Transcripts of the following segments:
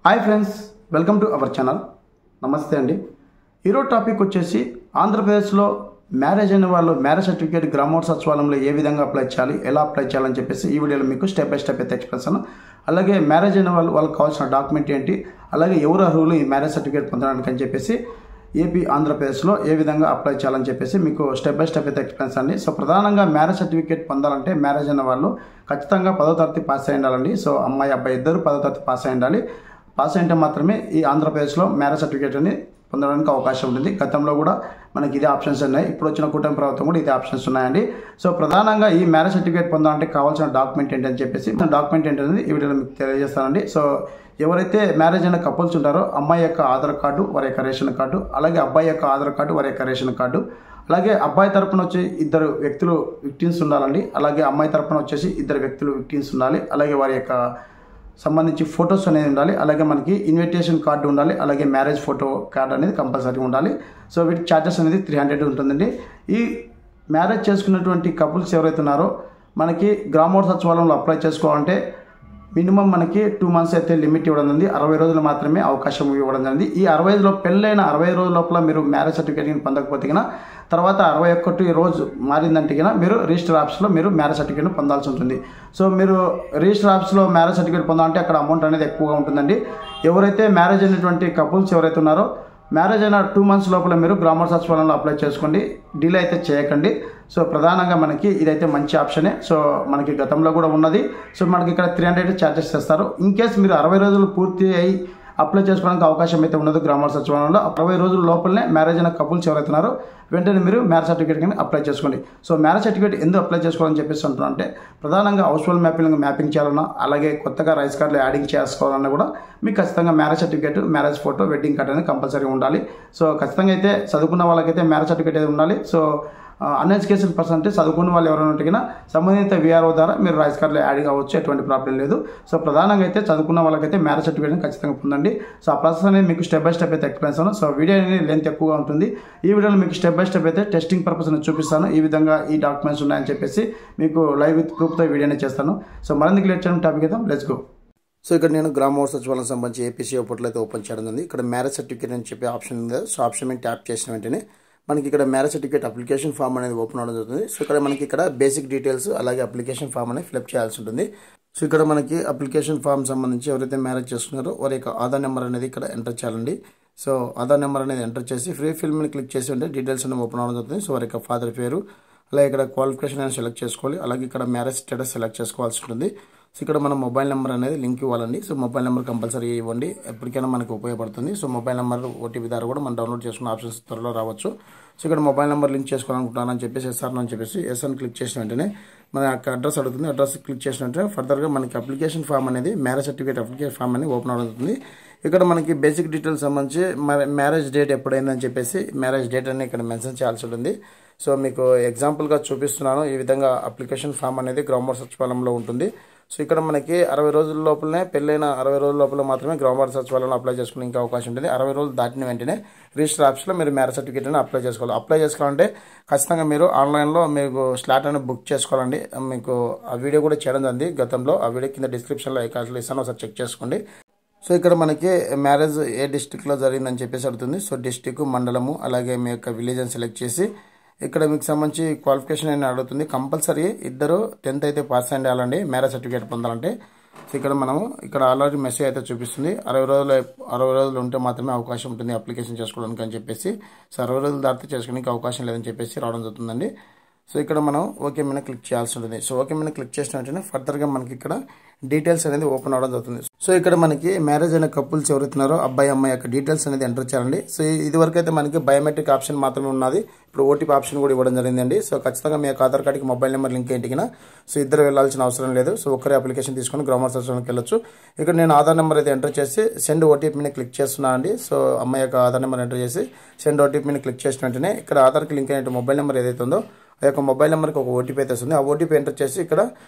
Hi friends, welcome to our channel. నమస్తే అండి. ఈరోజు టాపిక్ వచ్చేసి ఆంధ్రప్రదేశ్లో మ్యారేజ్ అయిన వాళ్ళు మ్యారేజ్ సర్టిఫికేట్ గ్రామోట్ సచివాలయంలో ఏ విధంగా అప్లై చేయాలి, ఎలా అప్లై చేయాలని చెప్పేసి ఈ వీడియోలో మీకు స్టెప్ బై స్టెప్ అయితే ఎక్స్ప్లెయిన్. అలాగే మ్యారేజ్ అయిన వాళ్ళకి కావాల్సిన డాక్యుమెంట్ ఏంటి, అలాగే ఎవరు అర్హులు ఈ మ్యారేజ్ సర్టిఫికేట్ పొందడానికి అని చెప్పేసి ఏపీ ఆంధ్రప్రదేశ్లో ఏ విధంగా అప్లై చేయాలని చెప్పేసి మీకు స్టెప్ బై స్టెప్ అయితే ఎక్స్ప్లెయిన్స్ అండి. సో ప్రధానంగా మ్యారేజ్ సర్టిఫికేట్ పొందాలంటే మ్యారేజ్ అయిన వాళ్ళు ఖచ్చితంగా 10వ తరగతి పాస్ అయి ఉండాలండి. సో అమ్మాయి అబ్బాయి ఇద్దరు 10వ తరగతి పాస్ అయి ఉండాలి. పాస్ అయితే మాత్రమే ఈ ఆంధ్రప్రదేశ్లో మ్యారేజ్ సర్టిఫికేట్ని పొందడానికి అవకాశం ఉంటుంది. గతంలో కూడా మనకి ఇదే ఆప్షన్స్ ఉన్నాయి, ఇప్పుడు వచ్చిన కూటమి ప్రభుత్వం కూడా ఇదే ఆప్షన్స్ ఉన్నాయండి. సో ప్రధానంగా ఈ మ్యారేజ్ సర్టిఫికేట్ పొందాలంటే కావాల్సిన డాక్యుమెంట్ ఏంటని చెప్పేసి డాక్యుమెంట్ ఏంటనేది ఈ వీడియోలో మీకు తెలియజేస్తానండి. సో ఎవరైతే మ్యారేజ్ అయిన కపుల్స్ ఉంటారో అమ్మాయి యొక్క ఆధార్ కార్డు, వారి యొక్క రేషన్ కార్డు, అలాగే అబ్బాయి యొక్క ఆధార్ కార్డు, వారి యొక్క రేషన్ కార్డు, అలాగే అబ్బాయి తరపున వచ్చి ఇద్దరు వ్యక్తులు విక్టిమ్స్ ఉండాలండి. అలాగే అమ్మాయి తరపున వచ్చేసి ఇద్దరు వ్యక్తులు విక్టిమ్స్ ఉండాలి. అలాగే వారి యొక్క సంబంధించి ఫొటోస్ అనేది ఉండాలి. అలాగే మనకి ఇన్విటేషన్ కార్డు ఉండాలి. అలాగే మ్యారేజ్ ఫోటో కార్డు అనేది కంపల్సరీ ఉండాలి. సో వీటి ఛార్జెస్ అనేది 300 ఉంటుందండి. ఈ మ్యారేజ్ చేసుకున్నటువంటి కపుల్స్ ఎవరైతే ఉన్నారో మనకి గ్రామోట్ సచివాలయంలో అప్లై చేసుకోవాలంటే మినిమం మనకి 2 months అయితే లిమిట్ ఇవ్వడం ఉంది. 60 రోజులు మాత్రమే అవకాశం ఇవ్వడం జరిగింది. ఈ 60 రోజుల్లో పెళ్ళైన 60 రోజుల లోపల మీరు మ్యారేజ్ సర్టిఫికేట్ పొందకపోతే తర్వాత 61 రోజు మారిందంటే మీరు రిజిస్టర్ ఆఫీస్లో మీరు మ్యారేజ్ సర్టిఫికేట్ పొందాల్సి ఉంటుంది. సో మీరు రిజిస్టర్ ఆఫీస్లో మ్యారేజ్ సర్టిఫికేట్ పొందాలంటే అక్కడ అమౌంట్ అనేది ఎక్కువగా ఉంటుందండి. ఎవరైతే మ్యారేజ్ అయినటువంటి కపుల్స్ ఎవరైతే ఉన్నారో మ్యారేజ్ అయిన 2 months లోపల మీరు గ్రామోట్ సచివాలయంలో అప్లై చేసుకోండి, డిలే అయితే చేయకండి. సో ప్రధానంగా మనకి ఇదైతే మంచి ఆప్షనే. సో మనకి గతంలో కూడా ఉన్నది. సో మనకి ఇక్కడ 300 ఛార్జెస్ చేస్తారు. ఇన్ కేస్ మీరు 60 రోజులు పూర్తి అయ్యి అప్లై చేసుకోవడానికి అవకాశం అయితే ఉండదు. గ్రామోట్ సచివాలయంలో 60 రోజుల లోపలనే మ్యారేజ్ అయిన కపుల్స్ ఎవరైతే ఉన్నారో వెంటనే మీరు మ్యారేజ్ సర్టిఫికేట్ కానీ అప్లై చేసుకోండి. సో మ్యారేజ్ సర్టిఫికేట్ ఎందుకు అప్లై చేసుకోవాలని చెప్పేసి అంటున్నా అంటే ప్రధానంగా హౌస్ హోల్డ్ మ్యాపింగ్ చేయాలన్నా, అలాగే కొత్తగా రైస్ కార్డులు యాడింగ్ చేసుకోవాలన్నా కూడా మీకు ఖచ్చితంగా marriage certificate, marriage photo, wedding card అనేది కంపల్సరీ ఉండాలి. సో ఖచ్చితంగా అయితే చదువుకున్న వాళ్ళకైతే మ్యారేజ్ సర్టిఫికేట్ అయితే ఉండాలి. సో అన్ఎడ్యుకేషన్ పర్సన్ చదువుకున్న వాళ్ళు ఎవరైనా ఉంటే సంబంధిత విఆర్ఓ ద్వారా మీరు రైస్ కార్డులో యాడింగ్ అవ్వచ్చు, ఎటువంటి ప్రాబ్లం లేదు. సో ప్రధానంగా అయితే చదువుకున్న వాళ్ళకైతే మ్యారేజ్ సర్టిఫికేట్ ఖచ్చితంగా పొందండి. సో ఆ ప్రాసెస్ అనేది మీకు స్టెప్ బై స్టెప్ అయితే ఎక్స్ప్లెయిన్. సో వీడియో అనేది లెంత్ ఎక్కువగా ఉంటుంది. ఈ వీడియోలో మీకు స్టెప్ బై స్టెప్ అయితే టెస్టింగ్ పర్పస్ చూపిస్తాను. ఈ విధంగా ఈ డాక్యుమెంట్స్ ఉన్నాయని చెప్పేసి మీకు లైవ్ విత్ ప్రూఫ్తో వీడియోనే చేస్తాను. సో మరింత లేట్ చేయడం టాపిక్ అయితే లెట్స్ గో. సో ఇక్కడ నేను గ్రామోట్ సచివాలయం సంబంధించి ఏపీసీ పోర్టల్ అయితే ఓపెన్ చేయడం ఉంది. ఇక్కడ మ్యారేజ్ సర్టిఫికేట్ అని చెప్పి ఆప్షన్ ఉంది. సో ఆప్షన్ మీద ట్యాప్ చేసిన వెంటనే మనకి ఇక్కడ మ్యారేజ్ సర్టిఫికేట్ అప్లికేషన్ ఫామ్ అనేది ఓపెన్ అవడం జరుగుతుంది. సో ఇక్కడ మనకి ఇక్కడ బేసిక్ డీటెయిల్స్ అలాగే అప్లికేషన్ ఫామ్ అనేది ఫిల్అప్ చేయాల్సి ఉంటుంది. సో ఇక్కడ మనకి అప్లికేషన్ ఫామ్ సంబంధించి ఎవరైతే మ్యారేజ్ చేసుకున్నారో వారి యొక్క ఆధార్ నెంబర్ అనేది ఇక్కడ ఎంటర్ చేయాలండి. సో ఆధార్ నెంబర్ అనేది ఎంటర్ చేసి ఫ్రీ ఫిల్ మీద క్లిక్ చేసి ఉంటే డీటెయిల్స్ అనేది ఓపెన్ అవడం జరుగుతుంది. సో వారి యొక్క ఫాదర్ పేరు, అలాగే ఇక్కడ క్వాలిఫికేషన్ అనేది సెలెక్ట్ చేసుకోవాలి. అలాగే ఇక్కడ మ్యారేజ్ స్టేటస్ సెలెక్ట్ చేసుకోవాల్సి ఉంటుంది. సో ఇక్కడ మన మొబైల్ నెంబర్ అనేది లింక్ ఇవ్వాలండి. సో మొబైల్ నెంబర్ కంపల్సరీ ఇవ్వండి, ఎప్పటికైనా మనకు ఉపయోగపడుతుంది. సో మొబైల్ నెంబర్ ఓటీపీ ద్వారా కూడా మనం డౌన్లోడ్ చేసుకున్న ఆప్షన్స్ త్వరలో రావచ్చు. సో ఇక్కడ మొబైల్ నెంబర్ లింక్ చేసుకోవాలనుకుంటున్నానని చెప్పేసి ఎస్ఆర్ అని చెప్పేసి ఎస్ అని క్లిక్ చేసిన వెంటనే మన యొక్క అడ్రస్ అడుగుతుంది. అడ్రస్ క్లిక్ చేసిన వెంటనే ఫర్దర్గా మనకి అప్లికేషన్ ఫామ్ అనేది మ్యారేజ్ సర్టిఫికేట్ అప్లికేషన్ ఫామ్ అనేది ఓపెన్ అవుతుంది. ఇక్కడ మనకి బేసిక్ డీటెయిల్స్ సంబంధించి మ్యారేజ్ డేట్ ఎప్పుడైందని చెప్పేసి మ్యారేజ్ డేట్ అనేది ఇక్కడ మెన్షన్ చేయాల్సి ఉంటుంది. సో మీకు ఎగ్జాంపుల్గా చూపిస్తున్నాను. ఈ విధంగా అప్లికేషన్ ఫామ్ అనేది గ్రామోట్ సచివాలయంలో ఉంటుంది. సో ఇక్కడ మనకి 60 రోజుల లోపలనే పెళ్ళైన 60 రోజుల లోపల మాత్రమే గ్రామోట్ సచివాలయంలో అప్లై చేసుకునే ఇంకా అవకాశం ఉంటుంది. 60 రోజులు దాటిన వెంటనే రిజిస్టర్ ఆఫీస్లో మీరు మ్యారేజ్ సర్టిఫికేట్ అని అప్లై చేసుకోవాలి. అప్లై చేసుకోవాలంటే ఖచ్చితంగా మీరు ఆన్లైన్లో మీకు స్లాట్ అనేది బుక్ చేసుకోవాలండి. మీకు ఆ వీడియో కూడా చేయడం జరిగింది గతంలో. ఆ వీడియో కింద డిస్క్రిప్షన్లో ఐకాన్స్లో ఇస్తాను, ఒకసారి చెక్ చేసుకోండి. సో ఇక్కడ మనకి మ్యారేజ్ ఏ డిస్ట్రిక్ట్లో జరిగిందని చెప్పేసి అడుగుతుంది. సో డిస్ట్రిక్ట్, మండలము, అలాగే మీ యొక్క విలేజ్ అని సెలెక్ట్ చేసి ఇక్కడ మీకు సంబంధించి క్వాలిఫికేషన్ అని అడుగుతుంది. కంపల్సరీ ఇద్దరు 10th అయితే పాస్ అయి ఉండాలండి మ్యారేజ్ సర్టిఫికేట్ పొందాలంటే. సో ఇక్కడ మనము ఇక్కడ ఆల్రెడీ మెసేజ్ అయితే చూపిస్తుంది. 60 రోజులు ఉంటే మాత్రమే అవకాశం ఉంటుంది అప్లికేషన్ చేసుకోవడానికి అని చెప్పేసి. సో 60 రోజులు దాటితే చేసుకోవడానికి అవకాశం లేదని చెప్పేసి రావడం జరుగుతుందండి. సో ఇక్కడ మనం ఓకే మీద క్లిక్ చేయాల్సి ఉంటుంది. సో ఓకే మీద క్లిక్ చేసిన వెంటనే ఫర్దర్గా మనకి ఇక్కడ డీటెయిల్స్ అనేది ఓపెన్ అవడం జరుగుతుంది. సో ఇక్కడ మనకి మ్యారేజ్ అయిన కపుల్స్ ఎవరైతున్నారో అబ్బాయి అమ్మాయి యొక్క డీటెయిల్స్ అనేది ఎంటర్ చేయాలండి. సో ఇదివరకు అయితే మనకి బయోమెట్రిక్ ఆప్షన్ మాత్రమే ఉన్నది, ఇప్పుడు ఓటీపీ ఆప్షన్ కూడా ఇవ్వడం జరిగిందండి. సో ఖచ్చితంగా మీ యొక్క ఆధార్ కార్డుకి మొబైల్ నెంబర్ లింక్ ఏంటికినా సో ఇద్దరు వెళ్ళాల్సిన అవసరం లేదు. సో ఒకరే అప్లికేషన్ తీసుకొని గ్రామోట్ సచివాలయంకి వెళ్ళొచ్చు. ఇక్కడ నేను ఆధార్ నెంబర్ అయితే ఎంటర్ చేసి సెండ్ ఓటీపీ మీద క్లిక్ చేస్తున్నాను అండి. సో అమ్మాయి యొక్క ఆధార్ నెంబర్ ఎంటర్ చేసి సెండ్ ఓటీపీ మీద క్లిక్ చేసిన వెంటనే ఇక్కడ ఆధార్కి లింక్ అయిన మొబైల్ నెంబర్ ఏదైతే ఉందో ఆ యొక్క మొబైల్ నెంబర్కి ఒక ఓటీపీ అయితే వస్తుంది. ఆ ఓటీపీ ఎంటర్ చేసి ఇక్కడ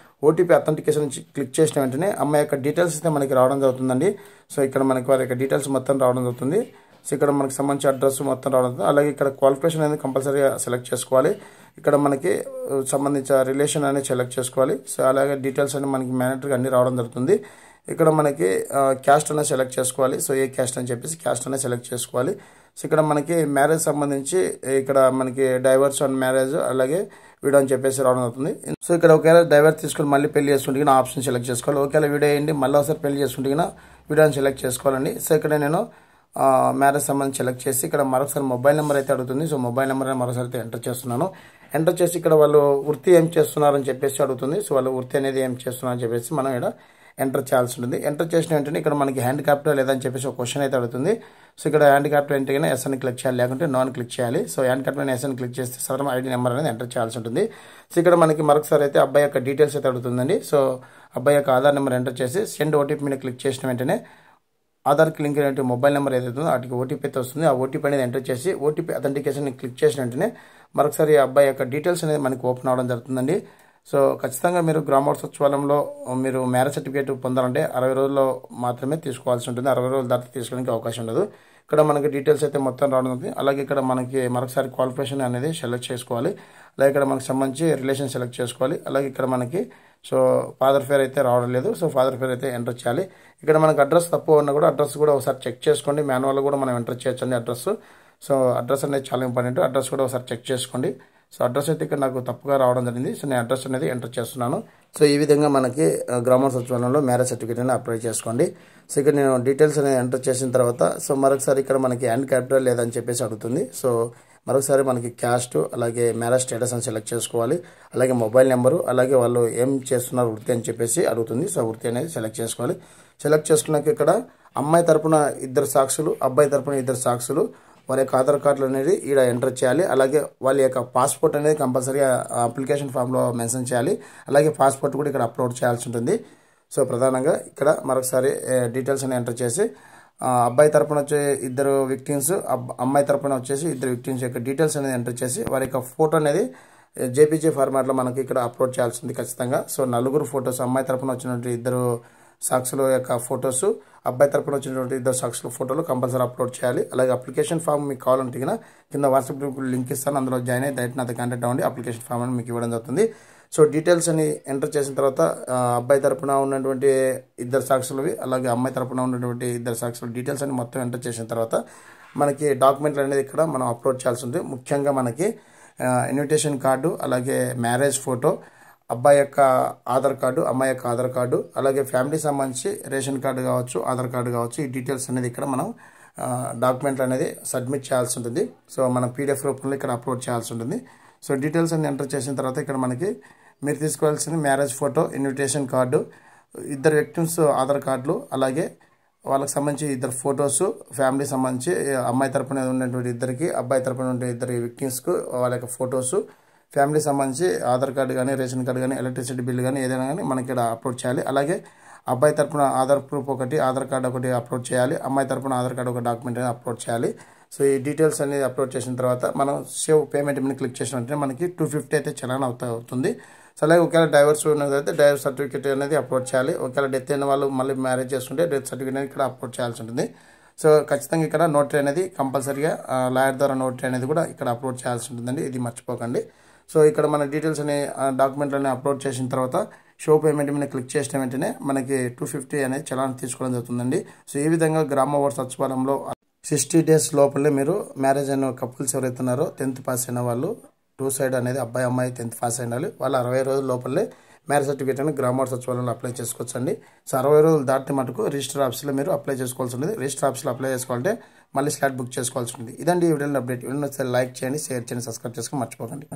ఓటీపీ అథెంటికేషన్ క్లిక్ చేసిన వెంటనే అమ్మాయి యొక్క డీటెయిల్స్ అయితే మనకి రావడం జరుగుతుందండి. సో ఇక్కడ మనకి వారి యొక్క డీటెయిల్స్ మొత్తం రావడం జరుగుతుంది. సో ఇక్కడ మనకి సంబంధించి అడ్రస్ మొత్తం రావడం జరుగుతుంది. అలాగే ఇక్కడ క్వాలిఫికేషన్ అనేది కంపల్సరీగా సెలెక్ట్ చేసుకోవాలి. ఇక్కడ మనకి సంబంధించిన రిలేషన్ అనేది సెలెక్ట్ చేసుకోవాలి. సో అలాగే డీటెయిల్స్ అనేది మనకి మ్యాండేటరీగా అన్ని రావడం జరుగుతుంది. ఇక్కడ మనకి క్యాస్ట్ అనేది సెలెక్ట్ చేసుకోవాలి. సో ఏ క్యాస్ట్ అని చెప్పేసి క్యాస్ట్ అనేది సెలెక్ట్ చేసుకోవాలి. సో ఇక్కడ మనకి మ్యారేజ్ సంబంధించి ఇక్కడ మనకి డైవర్స్ అండ్ మ్యారేజ్ అలాగే వీడియో అని చెప్పేసి రావడం అవుతుంది. సో ఇక్కడ ఒకవేళ డైవర్స్ తీసుకొని మళ్ళీ పెళ్లి చేసుకుంటే ఆప్షన్ సెలెక్ట్ చేసుకోవాలి. ఒకవేళ వీడియో వేయండి మళ్ళీ ఒకసారి పెళ్లి చేసుకుంటే వీడియోని సెలెక్ట్ చేసుకోవాలండి. సో ఇక్కడ నేను మ్యారేజ్ సంబంధించి సెలెక్ట్ చేసి ఇక్కడ మరొకసారి మొబైల్ నెంబర్ అయితే అడుగుతుంది. సో మొబైల్ నెంబర్ మరొకసారి అయితే ఎంటర్ చేస్తున్నాను. ఎంటర్ చేసి ఇక్కడ వాళ్ళు వృత్తి ఏం చేస్తున్నారని చెప్పేసి అడుగుతుంది. సో వాళ్ళు వృత్తి అనేది ఏం చేస్తున్నారని చెప్పేసి మనం ఇక్కడ ఎంటర్ చేయాల్సి ఉంటుంది. ఎంటర్ చేసిన వెంటనే ఇక్కడ మనకి హ్యాండ్ క్యాపిటల్ లేదని చెప్పేసి ఒక క్వశ్చన్ అయితే అడుగుతుంది. సో ఇక్కడ హ్యాండ్ క్యాపిటల్ ఎంట్రీగానే ఎస్ అని క్లిక్ చేయాలి, లేకుంటే నో అని క్లిక్ చేయాలి. సో హ్యాండ్ క్యాపిటల్ ఎస్ అని క్లిక్ చేస్తే సదరం ఐడి నెంబర్ అనేది ఎంటర్ చేయాల్సి ఉంటుంది. సో ఇక్కడ మనకి మరొకసారి అయితే అబ్బాయి యొక్క డీటెయిల్స్ అయితే అడుగుతుందండి. సో అబ్బాయి యొక్క ఆధార్ నెంబర్ ఎంటర్ చేసి సెండ్ ఓటీపీ మీద క్లిక్ చేసిన వెంటనే ఆధార్కి లింక్ అయిన మొబైల్ నెంబర్ ఏదైతుందో వాటికి ఓటీపీ అయితే వస్తుంది. ఆ ఓటీపీ అనేది ఎంటర్ చేసి ఓటీపీ అథెంటికేషన్ క్లిక్ చేసిన వెంటనే మరొకసారి అబ్బాయి యొక్క డీటెయిల్స్ అనేది మనకి ఓపెన్ అవడం జరుగుతుందండి. సో ఖచ్చితంగా మీరు గ్రామ సచివాలయంలో మీరు మ్యారేజ్ సర్టిఫికేట్ పొందాలంటే 60 రోజుల్లో మాత్రమే తీసుకోవాల్సి ఉంటుంది. 60 రోజుల దాటి తీసుకోవడానికి అవకాశం ఉండదు. ఇక్కడ మనకి డీటెయిల్స్ అయితే మొత్తం రావడం అవుతుంది. అలాగే ఇక్కడ మనకి మరొకసారి క్వాలిఫికేషన్ అనేది సెలెక్ట్ చేసుకోవాలి. అలాగే ఇక్కడ మనకి సంబంధించి రిలేషన్ సెలెక్ట్ చేసుకోవాలి. అలాగే ఇక్కడ మనకి సో ఫాదర్ పేరు అయితే రావడం లేదు. సో ఫాదర్ పేరు అయితే ఎంటర్ చేయాలి. ఇక్కడ మనకి అడ్రస్ తప్పు ఉన్నా కూడా అడ్రస్ కూడా ఒకసారి చెక్ చేసుకోండి. మాన్యువల్ కూడా మనం ఎంటర్ చేయొచ్చండి అడ్రస్. సో అడ్రస్ అనేది చాలా ఇంపార్టెంట్. అడ్రస్ కూడా ఒకసారి చెక్ చేసుకోండి. సో అడ్రస్ అయితే ఇక్కడ నాకు తప్పుగా రావడం జరిగింది. సో నేను అడ్రస్ అనేది ఎంటర్ చేస్తున్నాను. సో ఈ విధంగా మనకి గ్రామ సచివాలయంలో మ్యారేజ్ సర్టిఫికేట్ అనేది అప్లై చేసుకోండి. సో ఇక్కడ నేను డీటెయిల్స్ అనేది ఎంటర్ చేసిన తర్వాత సో మరొకసారి ఇక్కడ మనకి హ్యాండ్ క్యాపిటల్ లేదని చెప్పేసి అడుగుతుంది. సో మరొకసారి మనకి క్యాస్ట్ అలాగే మ్యారేజ్ స్టేటస్ అని సెలెక్ట్ చేసుకోవాలి. అలాగే మొబైల్ నెంబరు అలాగే వాళ్ళు ఏం చేస్తున్నారు వృత్తి అని చెప్పేసి అడుగుతుంది. సో వృత్తి అనేది సెలెక్ట్ చేసుకోవాలి. సెలెక్ట్ చేసుకున్నాక ఇక్కడ అమ్మాయి తరపున 2 సాక్షులు అబ్బాయి తరపున 2 సాక్షులు వారి యొక్క ఆధార్ కార్డులు అనేది ఇక్కడ ఎంటర్ చేయాలి. అలాగే వాళ్ళ యొక్క పాస్పోర్ట్ అనేది కంపల్సరీగా అప్లికేషన్ ఫామ్లో మెన్షన్ చేయాలి. అలాగే పాస్పోర్ట్ కూడా ఇక్కడ అప్లోడ్ చేయాల్సి ఉంటుంది. సో ప్రధానంగా ఇక్కడ మరొకసారి డీటెయిల్స్ అనేది ఎంటర్ చేసి అబ్బాయి తరపున వచ్చే 2 విక్టిమ్స్ అమ్మాయి తరపున వచ్చేసి 2 విక్టిమ్స్ యొక్క డీటెయిల్స్ అనేది ఎంటర్ చేసి వారి యొక్క ఫోటో అనేది జేపీజీ ఫార్మాట్లో మనకి ఇక్కడ అప్లోడ్ చేయాల్సి ఉంది ఖచ్చితంగా. సో 4 ఫొటోస్ అమ్మాయి తరపున వచ్చినటువంటి 2 సాక్షుల యొక్క ఫొటోస్ అబ్బాయి తరపున వచ్చినటువంటి 2 సాక్షుల ఫోటోలు కంపల్సరీ అప్లోడ్ చేయాలి. అలాగే అప్లికేషన్ ఫామ్ మీకు కావాలంటే కింద వాట్సాప్ గ్రూప్ లింక్ ఇస్తాను, అందులో జాయిన్ అయ్యి డైరెక్ట్ నాతో కాంటాక్ట్ అవ్వండి. అప్లికేషన్ ఫామ్ అని మీకు ఇవ్వడం జరుగుతుంది. సో డీటెయిల్స్ అని ఎంటర్ చేసిన తర్వాత అబ్బాయి తరపున ఉన్నటువంటి 2 సాక్షులవి అలాగే అమ్మాయి తరపున ఉన్నటువంటి 2 సాక్షుల డీటెయిల్స్ అని మొత్తం ఎంటర్ చేసిన తర్వాత మనకి డాక్యుమెంట్లు అనేది ఇక్కడ మనం అప్లోడ్ చేయాల్సి ఉంది. ముఖ్యంగా మనకి ఇన్విటేషన్ కార్డు అలాగే మ్యారేజ్ ఫోటో అబ్బాయి యొక్క ఆధార్ కార్డు అమ్మాయి యొక్క ఆధార్ కార్డు అలాగే ఫ్యామిలీ సంబంధించి రేషన్ కార్డు కావచ్చు ఆధార్ కార్డు కావచ్చు ఈ డీటెయిల్స్ అనేది ఇక్కడ మనం డాక్యుమెంట్లు అనేది సబ్మిట్ చేయాల్సి ఉంటుంది. సో మనం పీడిఎఫ్ రూపంలో ఇక్కడ అప్లోడ్ చేయాల్సి ఉంటుంది. సో డీటెయిల్స్ అన్ని ఎంటర్ చేసిన తర్వాత ఇక్కడ మనకి మీరు తీసుకోవాల్సిన marriage photo invitation card 2 victims Aadhaar కార్డులు అలాగే వాళ్ళకి సంబంధించి 2 ఫొటోస్ ఫ్యామిలీ సంబంధించి అమ్మాయి తరపున ఉన్నటువంటి 2కి అబ్బాయి తరపున ఉండే 2 విక్టిమ్స్కు వాళ్ళ యొక్క ఫొటోస్ ఫ్యామిలీ సంబంధించి ఆధార్ కార్డు కానీ రేషన్ కార్డు కానీ ఎలక్ట్రిసిటీ బిల్ కానీ ఏదైనా కానీ మనకి ఇక్కడ అప్లోడ్ చేయాలి. అలాగే అబ్బాయి తరపున ఆధార్ ప్రూఫ్ ఒకటి ఆధార్ కార్డు ఒకటి అప్లోడ్ చేయాలి. అమ్మాయి తరపున ఆధార్ కార్డు ఒక డాక్యుమెంట్ అనేది అప్లోడ్ చేయాలి. సో ఈ డీటెయిల్స్ అనేది అప్లోడ్ చేసిన తర్వాత మనం సేవ్ పేమెంట్ మీద క్లిక్ చేసిన వెంటనే మనకి 250 అయితే చలాన్ అవుతుంది. సో అలాగే ఒకవేళ డైవర్స్ ఉన్నదైతే డైవర్స్ సర్టిఫికేట్ అనేది అప్లోడ్ చేయాలి. ఒకవేళ డెత్ అయిన వాళ్ళు మళ్ళీ మ్యారేజ్ చేసుకుంటే డెత్ సర్టిఫికేట్ అనేది ఇక్కడ అప్లోడ్ చేయాల్సి ఉంటుంది. సో ఖచ్చితంగా ఇక్కడ నోటరీ అనేది కంపల్సరీగా లాయర్ ద్వారా నోటరీ అనేది కూడా ఇక్కడ అప్లోడ్ చేయాల్సి ఉంటుందండి, ఇది మర్చిపోకండి. సో ఇక్కడ మన డీటెయిల్స్ అనే డాక్యుమెంట్లని అప్లోడ్ చేసిన తర్వాత షో పేమెంట్ మీద క్లిక్ చేసిన వెంటనే మనకి 250 అనేది చలాన్ తీసుకోవడం జరుగుతుందండి. సో ఈ విధంగా గ్రామ వార్డు సచివాలయంలో 60 డేస్ లోపలే మీరు మ్యారేజ్ అయిన కపుల్స్ ఎవరైతే ఉన్నారో 10th పాస్ అయిన వాళ్ళు 2 సైడ్ అనేది అబ్బాయి అమ్మాయి 10th పాస్ అయినాలి. వాళ్ళు 60 రోజుల లోపలే మ్యారేజ్ సర్టిఫికేట్ అని గ్రామ వార్డు సచివాలయంలో అప్లై చేసుకోవచ్చు అండి. సో 60 రోజులు దాటి మటుకు రిజిస్టర్ ఆఫీస్లో మీరు అప్లై చేసుకోవాల్సి ఉంటుంది. రిజిస్టర్ ఆఫీస్లో అప్లై చేసుకోవాలంటే మళ్ళీ స్లాట్ బుక్ చేసుకోవాల్సి ఉంటుంది. ఇదండి ఈ వీడియోలో అప్డేట్. వీడియో నచ్చితే లైక్ చేయండి, షేర్ చేయండి, సబ్స్క్రైబ్ చేసుకొని మర్చిపోకండి.